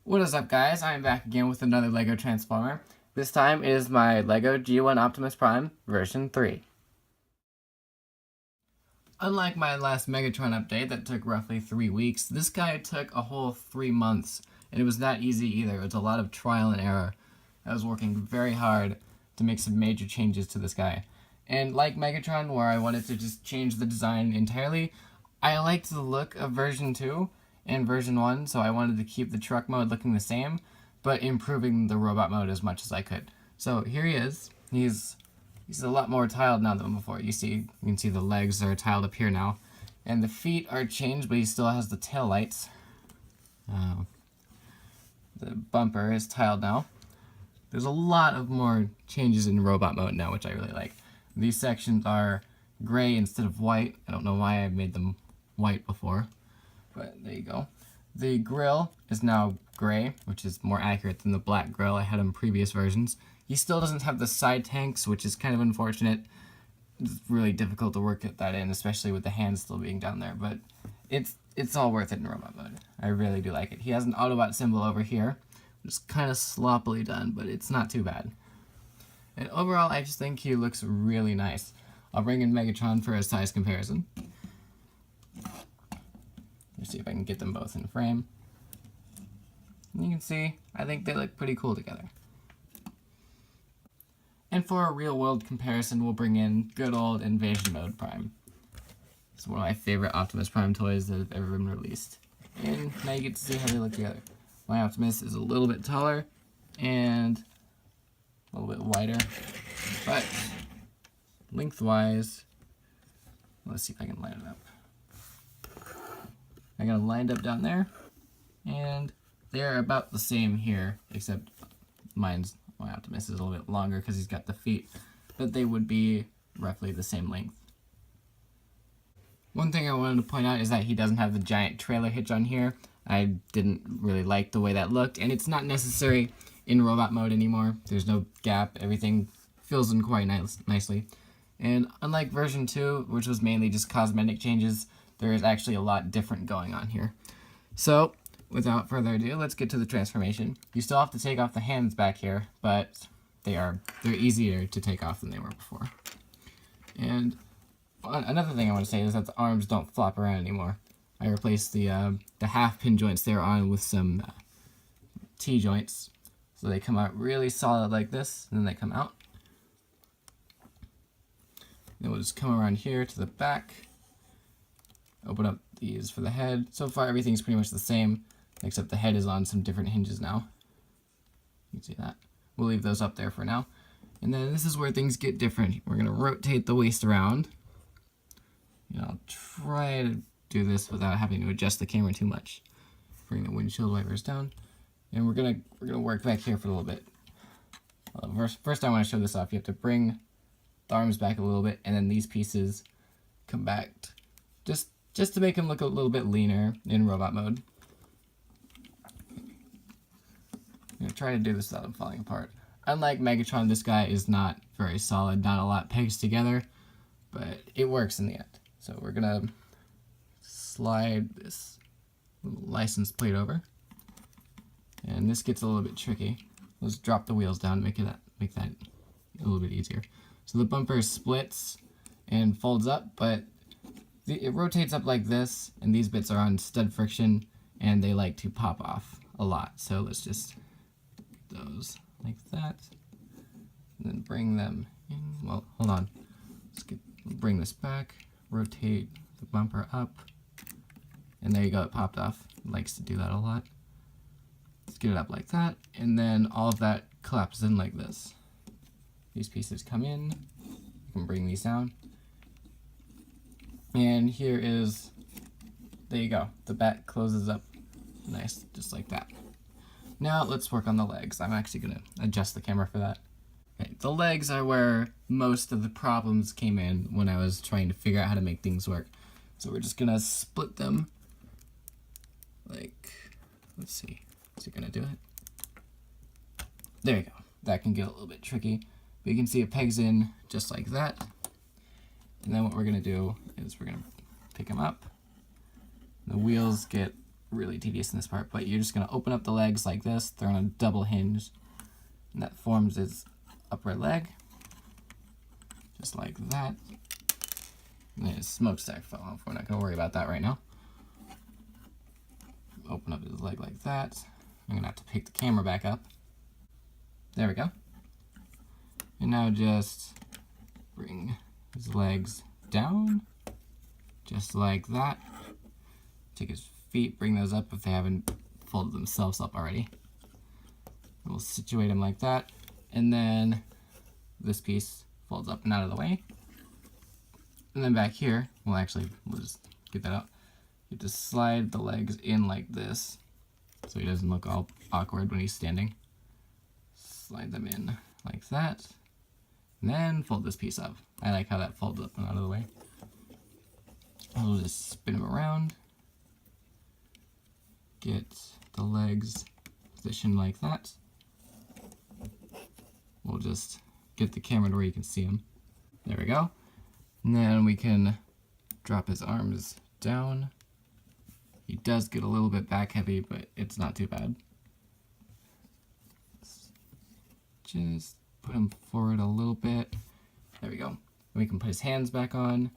What is up, guys? I'm back again with another LEGO Transformer. This time it is my LEGO G1 Optimus Prime version 3. Unlike my last Megatron update that took roughly 3 weeks, this guy took a whole 3 months, and it was not easy either. It was a lot of trial and error. I was working very hard to make some major changes to this guy. And like Megatron, where I wanted to just change the design entirely, I liked the look of version 2 and version 1, so I wanted to keep the truck mode looking the same, but improving the robot mode as much as I could. So here he is. He's a lot more tiled now than before. You can see the legs are tiled up here now, and the feet are changed, but he still has the tail lights. The bumper is tiled now. There's a lot of more changes in robot mode now, which I really like. These sections are gray instead of white. I don't know why I made them white before, but there you go. The grill is now gray, which is more accurate than the black grill I had in previous versions. He still doesn't have the side tanks, which is kind of unfortunate. It's really difficult to work that in, especially with the hands still being down there, but it's all worth it in robot mode. I really do like it. He has an Autobot symbol over here. It's kind of sloppily done, but it's not too bad. And overall, I just think he looks really nice. I'll bring in Megatron for a size comparison. Let's see if I can get them both in frame. And you can see, I think they look pretty cool together. And for a real-world comparison, we'll bring in good old Invasion Mode Prime. It's one of my favorite Optimus Prime toys that have ever been released. And now you get to see how they look together. My Optimus is a little bit taller and a little bit wider, but lengthwise, let's see if I can line it up. I got it lined up down there, and they're about the same here, except my Optimus is a little bit longer because he's got the feet, but they would be roughly the same length. One thing I wanted to point out is that he doesn't have the giant trailer hitch on here. I didn't really like the way that looked, and it's not necessary in robot mode anymore. There's no gap. Everything fills in quite nicely. And unlike version 2, which was mainly just cosmetic changes, there is actually a lot different going on here. So, without further ado, let's get to the transformation. You still have to take off the hands back here, but they're easier to take off than they were before. And another thing I want to say is that the arms don't flop around anymore. I replaced the half pin joints they were on with some T-joints. So they come out really solid like this, and then they come out. Then we'll just come around here to the back. Open up these for the head. So far everything's pretty much the same, except the head is on some different hinges now. You can see that. We'll leave those up there for now. And then this is where things get different. We're going to rotate the waist around. And I'll try to do this without having to adjust the camera too much. Bring the windshield wipers down. And we're gonna work back here for a little bit. First I want to show this off. You have to bring the arms back a little bit, and then these pieces come back just to make them look a little bit leaner in robot mode. I'm gonna try to do this without them falling apart. Unlike Megatron, this guy is not very solid, not a lot pegs together, but it works in the end. So we're gonna slide this license plate over. And this gets a little bit tricky. Let's drop the wheels down to make that a little bit easier. So the bumper splits and folds up, but it rotates up like this, and these bits are on stud friction, and they like to pop off a lot. So let's just get those like that, and then bring them in. Well, hold on. Bring this back, rotate the bumper up, and there you go, it popped off. It likes to do that a lot. Let's get it up like that, and then all of that collapses in like this. These pieces come in, you can bring these down, and here is, there you go, the back closes up nice, just like that. Now let's work on the legs. I'm actually going to adjust the camera for that. Okay, the legs are where most of the problems came in when I was trying to figure out how to make things work. So we're just going to split them, like, let's see. Is it going to do it? There you go. That can get a little bit tricky. But you can see it pegs in just like that. And then what we're going to do is we're going to pick them up. The wheels get really tedious in this part, but you're just going to open up the legs like this. They're on a double hinge, and that forms its upper leg, just like that. And then his smokestack fell off. We're not going to worry about that right now. Open up his leg like that. I'm going to have to pick the camera back up. There we go. And now just bring his legs down, just like that. Take his feet, bring those up if they haven't folded themselves up already. We'll situate him like that, and then this piece folds up and out of the way. And then back here, we'll just get that out. You just slide the legs in like this, so he doesn't look all awkward when he's standing. Slide them in like that, and then fold this piece up. I like how that folds up and out of the way. We'll just spin him around. Get the legs positioned like that. We'll just get the camera to where you can see him. There we go. And then we can drop his arms down. He does get a little bit back heavy, but it's not too bad. Just put him forward a little bit. There we go. And we can put his hands back on.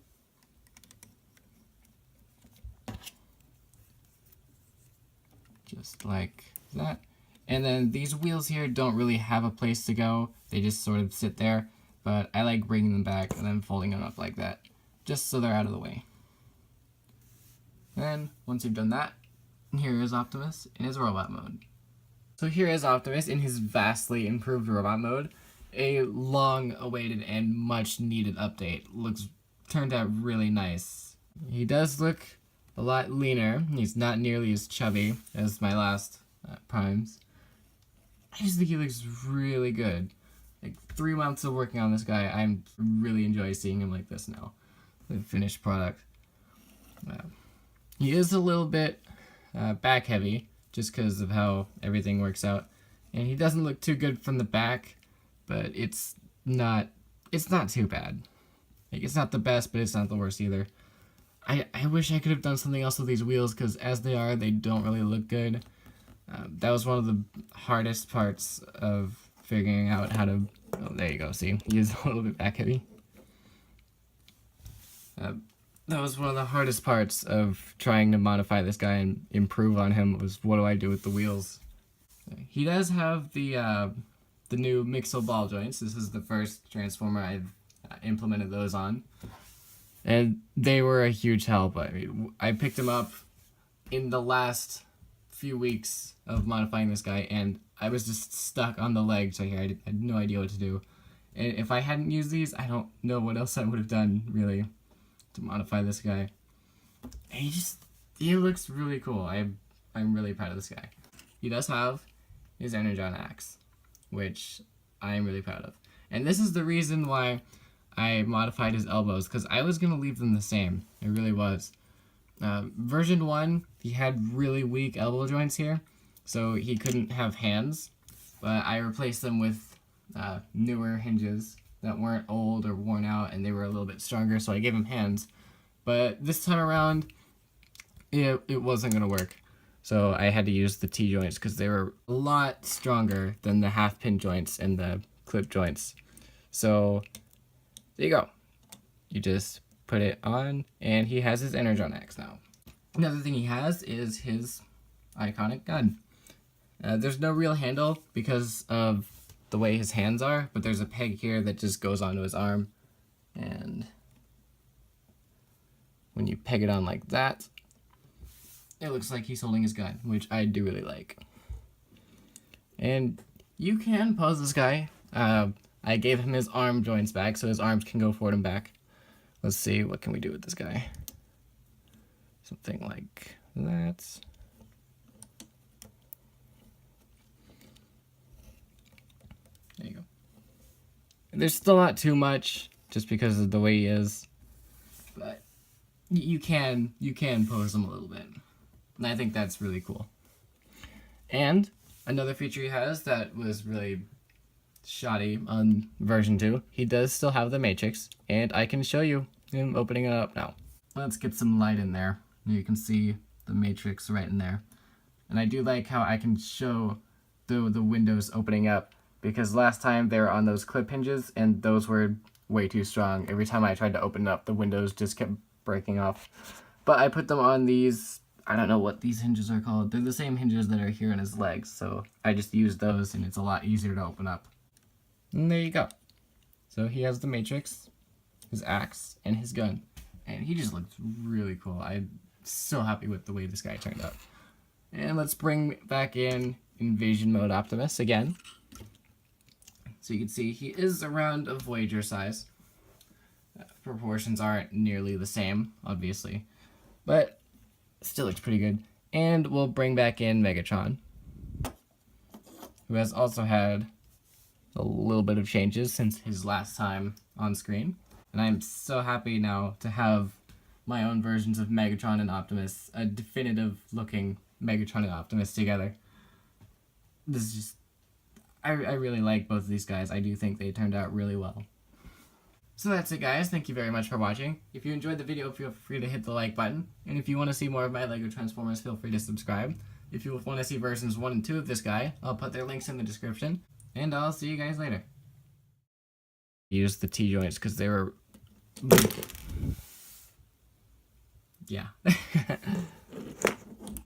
Just like that. And then these wheels here don't really have a place to go. They just sort of sit there. But I like bringing them back and then folding them up like that, just so they're out of the way. Then, once you've done that, here is Optimus in his robot mode. So here is Optimus in his vastly improved robot mode. A long-awaited and much-needed update. Turned out really nice. He does look a lot leaner. He's not nearly as chubby as my last Primes. I just think he looks really good. Like 3 months of working on this guy, I'm really enjoy seeing him like this now. The finished product. He is a little bit back heavy, just because of how everything works out. And he doesn't look too good from the back, but it's not too bad. Like, it's not the best, but it's not the worst either. I wish I could have done something else with these wheels, because as they are, they don't really look good. That was one of the hardest parts of figuring out how to... Oh, there you go, see? He is a little bit back heavy. That was one of the hardest parts of trying to modify this guy and improve on him, was what do I do with the wheels? He does have the new Mixel ball joints. This is the first Transformer I've implemented those on. And they were a huge help. I mean, I picked them up in the last few weeks of modifying this guy, and I was just stuck on the legs right here. I had no idea what to do. And if I hadn't used these, I don't know what else I would have done, really, to modify this guy. And he looks really cool. I'm really proud of this guy. He does have his Energon axe, which I'm really proud of. And this is the reason why I modified his elbows, because I was going to leave them the same. It really was. Version 1, he had really weak elbow joints here, so he couldn't have hands, but I replaced them with newer hinges that weren't old or worn out, and they were a little bit stronger, so I gave him hands. But this time around, it wasn't going to work, so I had to use the T-joints, because they were a lot stronger than the half-pin joints and the clip joints. So there you go. You just put it on, and he has his Energon axe now. Another thing he has is his iconic gun. There's no real handle because of the way his hands are, but there's a peg here that just goes onto his arm, and when you peg it on like that, it looks like he's holding his gun, which I do really like. And you can pose this guy. I gave him his arm joints back, so his arms can go forward and back. Let's see, what can we do with this guy? Something like that. There you go. There's still not too much, just because of the way he is, but you can pose him a little bit, and I think that's really cool. And another feature he has that was really shoddy on version 2, he does still have the Matrix, and I can show you him opening it up now. Let's get some light in there. You can see the matrix right in there. And I do like how I can show the windows opening up, because last time they were on those clip hinges and those were way too strong. Every time I tried to open it up, the windows just kept breaking off. But I put them on these, I don't know what these hinges are called. They're the same hinges that are here in his legs, so I just used those and it's a lot easier to open up. And there you go. So he has the matrix, his axe, and his gun. And he just looks really cool. I'm so happy with the way this guy turned out. And let's bring back in Invasion Mode Optimus again. So you can see he is around a Voyager size. Proportions aren't nearly the same, obviously, but still looks pretty good. And we'll bring back in Megatron, who has also had a little bit of changes since his last time on screen. And I'm so happy now to have my own versions of Megatron and Optimus, a definitive looking Megatron and Optimus together. This is just, I really like both of these guys. I do think they turned out really well. So that's it, guys. Thank you very much for watching. If you enjoyed the video, feel free to hit the like button. And if you want to see more of my LEGO Transformers, feel free to subscribe. If you want to see versions 1 and 2 of this guy, I'll put their links in the description. And I'll see you guys later. Use the T-joints because they were... yeah.